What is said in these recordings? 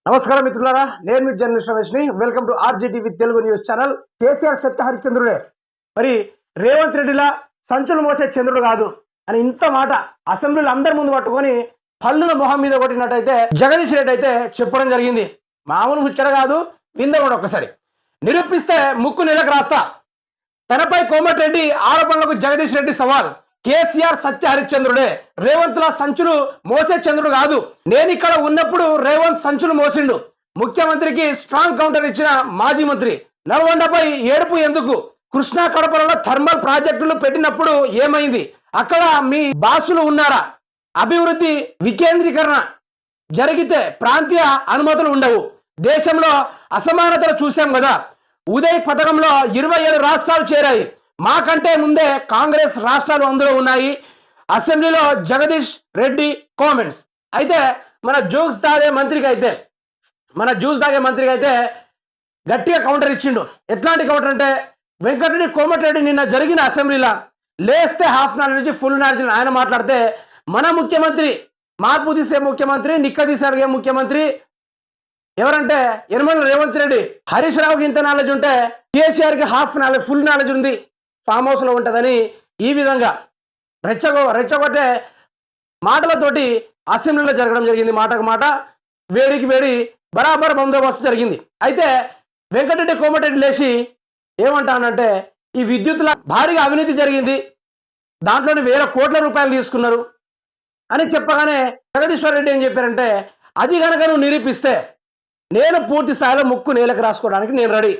నమస్కారం మిత్రులారా, నేను మీ జర్నలిస్ట్ రమేష్ని. Welcome to RGTV Telugu news channel. KCR Satya హరిశ్చంద్రుడే, మరి రేవంత్ రెడ్డిలా సంచులు మోసే చంద్రుడు కాదు అని ఇంత మాట అసెంబ్లీలో అందరి ముందు పట్టుకొని పళ్ళున మొహం మీద కొట్టినట్టయితే జగదీష్ రెడ్డి అయితే చెప్పడం జరిగింది. మామూలు ముచ్చట కాదు, వింద కూడా ఒక్కసారి. నిరూపిస్తే ముక్కు నెలకు రాస్తా. తనపై కోమటిరెడ్డి ఆరోపణలకు జగదీష్ రెడ్డి సవాల్. కేసీఆర్ సత్య హరిశ్చంద్రుడే, రేవంత్ లా సంచులు మోసే చంద్రుడు కాదు. నేను ఇక్కడ ఉన్నప్పుడు రేవంత్ సంచులు మోసిండు. ముఖ్యమంత్రికి స్ట్రాంగ్ కౌంటర్ ఇచ్చిన మాజీ మంత్రి. నల్గొండపై ఏడుపు ఎందుకు? కృష్ణా కడపలలో థర్మల్ ప్రాజెక్టులు పెట్టినప్పుడు ఏమైంది? అక్కడ మీ బాసులు ఉన్నారా? అభివృద్ధి వికేంద్రీకరణ జరిగితే ప్రాంతీయ అనుమతులు ఉండవు. దేశంలో అసమానతలు చూసాం కదా. ఉదయ్ పథకంలో 27 రాష్ట్రాలు చేరాయి. మాకంటే ముందే కాంగ్రెస్ రాష్ట్రాలు అందులో ఉన్నాయి. అసెంబ్లీలో జగదీష్ రెడ్డి కామెంట్స్. అయితే మన జ్యూస్ తాగే మంత్రికి అయితే గట్టిగా కౌంటర్ ఇచ్చిండు. ఎట్లాంటి కౌంటర్ అంటే, వెంకటరెడ్డి కోమటిరెడ్డి నిన్న జరిగిన అసెంబ్లీలో లేస్తే హాఫ్ నాలెడ్జ్ నుంచి ఫుల్ నాలెడ్జ్ ఆయన మాట్లాడితే, మన ముఖ్యమంత్రి మార్పు తీసే ముఖ్యమంత్రి, నిక్కదీసి అడిగే ముఖ్యమంత్రి ఎవరంటే యనమల రేవంత్ రెడ్డి. హరీష్ రావుకి ఇంత నాలెడ్జ్ ఉంటే కేసీఆర్కి హాఫ్ నాలెడ్జ్ ఫుల్ నాలెడ్జ్ ఉంది, ఫామ్ హౌస్లో ఉంటుందని ఈ విధంగా రెచ్చగొట్టే మాటలతోటి అసెంబ్లీలో జరగడం జరిగింది. మాటకు మాట, వేడికి వేడి బరాబర్ బందోబస్తు జరిగింది. అయితే వెంకటరెడ్డి కోమటిరెడ్డి లేచి ఏమంటానంటే, ఈ విద్యుత్తుల భారీగా అవినీతి జరిగింది, దాంట్లోని వేల కోట్ల రూపాయలు తీసుకున్నారు అని చెప్పగానే జగదీశ్వర్ రెడ్డి ఏం చెప్పారంటే, అది కనుక నువ్వు నిరూపిస్తే నేను పూర్తి స్థాయిలో ముక్కు నేలకు రాసుకోవడానికి నేను రెడీ.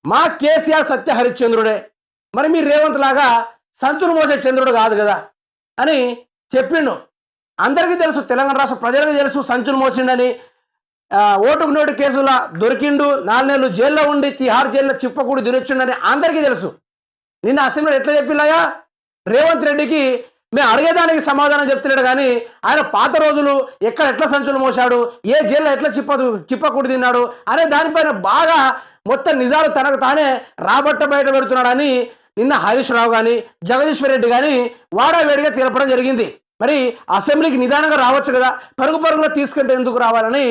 మా కేసీఆర్ సత్య హరిశ్చంద్రుడే, మరి మీ రేవంత్ లాగా సంచులు మోసే చంద్రుడు కాదు కదా అని చెప్పిండు. అందరికీ తెలుసు, తెలంగాణ రాష్ట్ర ప్రజలకు తెలుసు సంచులు మోసిండని. ఓటుకు నోటు కేసులో దొరికిండు, 4 నెలలు జైల్లో ఉండి తిహార్ జైల్లో చిప్పకూడి దినొచ్చిండని అందరికీ తెలుసు. నిన్న అసెంబ్లీలో ఎట్లా చెప్పిల్లాయా? రేవంత్ రెడ్డికి మేము అడిగేదానికి సమాధానం చెప్తున్నాడు, కానీ ఆయన పాత రోజులు ఎట్లా సంచులు మోసాడు, ఏ జైల్లో ఎట్లా చిప్పకూడి తిన్నాడు అనే దానిపైన బాగా మొత్తం నిజాలు తనకు తానే బయట పెడుతున్నాడని నిన్న హరీష్ రావు కానీ జగదీశ్వర్ రెడ్డి కానీ వాడావేడిగా తెలపడం జరిగింది. మరి అసెంబ్లీకి నిదానంగా రావచ్చు కదా, పరుగులో తీసుకుంటే ఎందుకు రావాలని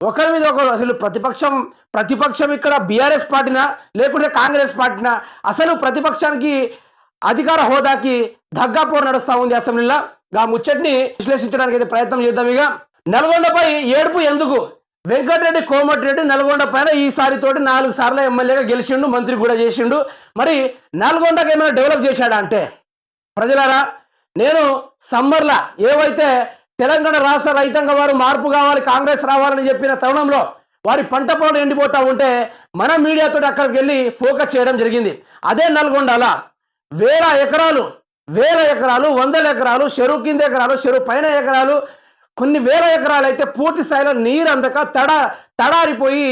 ఒకరి మీద ఒకరు. అసలు ప్రతిపక్షం ఇక్కడ బీఆర్ఎస్ పార్టీనా లేకుంటే కాంగ్రెస్ పార్టీనా? అసలు ప్రతిపక్షానికి అధికార హోదాకి దగ్గాపోరు నడుస్తూ ఉంది అసెంబ్లీలో. ఆ ముచ్చట్ని విశ్లేషించడానికి అయితే ప్రయత్నం చేద్దాం. ఇక నల్గొండపై ఏడుపు ఎందుకు? వెంకటరెడ్డి కోమటిరెడ్డి నల్గొండ పైన ఈసారి తోటి 4 సార్లు ఎమ్మెల్యేగా గెలిచిండు, మంత్రి కూడా చేసిండు. మరి నల్గొండకి ఏమైనా డెవలప్ చేశాడా అంటే, ప్రజలారా, నేను సమ్మర్లా ఏవైతే తెలంగాణ రాష్ట్ర రైతాంగ వారు మార్పు కావాలి, కాంగ్రెస్ రావాలని చెప్పిన తరుణంలో వారి పంట పొలాలు ఎండిపోతా ఉంటే మన మీడియాతో అక్కడికి వెళ్ళి ఫోకస్ చేయడం జరిగింది. అదే నల్గొండలా వేల ఎకరాలు, వందల ఎకరాలు, చెరువు కింద ఎకరాలు, చెరువు పైన ఎకరాలు, కొన్ని వేల ఎకరాలు అయితే పూర్తి స్థాయిలో నీరు అందక తడారిపోయి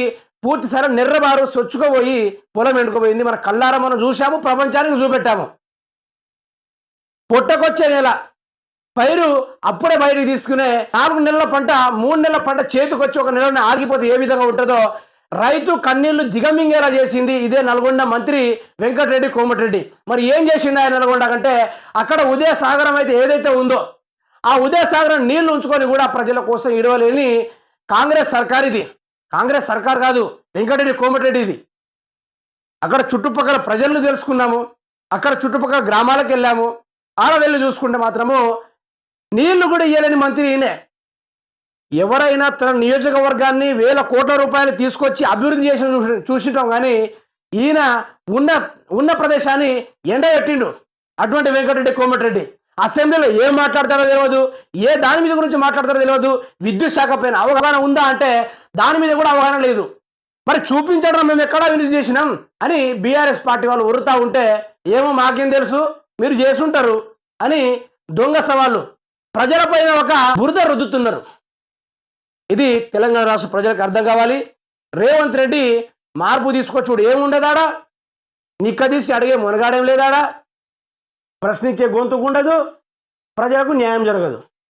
పూర్తి స్థాయిలో నెర్రబారు సొచ్చుకోపోయి పొలం ఎండుకోపోయింది. మన కళ్ళారా మనం చూసాము, ప్రపంచానికి చూపెట్టాము. పొట్టకొచ్చే నెల పైరు అప్పుడే బయటికి తీసుకునే 4 నెలల పంట, 3 నెలల పంట చేతికొచ్చి 1 నెలని ఆగిపోతే ఏ విధంగా ఉంటుందో రైతు కన్నీళ్లు దిగమింగేలా చేసింది ఇదే నల్గొండ మంత్రి వెంకటరెడ్డి కోమటిరెడ్డి. మరి ఏం చేసిండు ఆయన నల్గొండ కంటే, అక్కడ ఉదయ సాగరం అయితే ఏదైతే ఉందో ఆ ఉదయ సాగరం నీళ్లు ఉంచుకొని కూడా ప్రజల కోసం ఇడవలేని కాంగ్రెస్ సర్కార్ ఇది. కాంగ్రెస్ సర్కార్ కాదు, వెంకటరెడ్డి కోమటిరెడ్డిది. అక్కడ చుట్టుపక్కల ప్రజలను తెలుసుకున్నాము, అక్కడ చుట్టుపక్కల గ్రామాలకు వెళ్ళాము. ఆడ వెళ్ళి చూసుకుంటే మాత్రము నీళ్లు కూడా ఇయ్యలేని మంత్రి ఈయనే. ఎవరైనా తన నియోజకవర్గాన్ని వేల కోట్ల రూపాయలు తీసుకొచ్చి అభివృద్ధి చేసి చూసింటాం, కానీ ఈయన ఉన్న ప్రదేశాన్ని ఎండబెట్టిండు. అటువంటి వెంకటరెడ్డి కోమటిరెడ్డి అసెంబ్లీలో ఏం మాట్లాడతారో తెలియదు, ఏ దాని మీద గురించి మాట్లాడతారో తెలియదు. విద్యుత్ శాఖ పైన అవగాహన ఉందా అంటే దాని మీద కూడా అవగాహన లేదు. మరి చూపించడం మేము ఎక్కడా అభివృద్ధి చేసినాం అని బీఆర్ఎస్ పార్టీ వాళ్ళు ఉరుతా ఉంటే, ఏమో మాకేం తెలుసు, మీరు చేసుంటారు అని దొంగ సవాళ్ళు ప్రజలపైన ఒక బురద రుద్దుతున్నారు. ఇది తెలంగాణ రాష్ట్ర ప్రజలకు అర్థం కావాలి. రేవంత్ రెడ్డి మార్పు తీసుకొచ్చుడు ఏముండదాడా, నిక్కదీసి అడిగే మునగాడేం లేదాడా, ప్రశ్నించే గొంతుకు ఉండదు, ప్రజలకు న్యాయం జరగదు.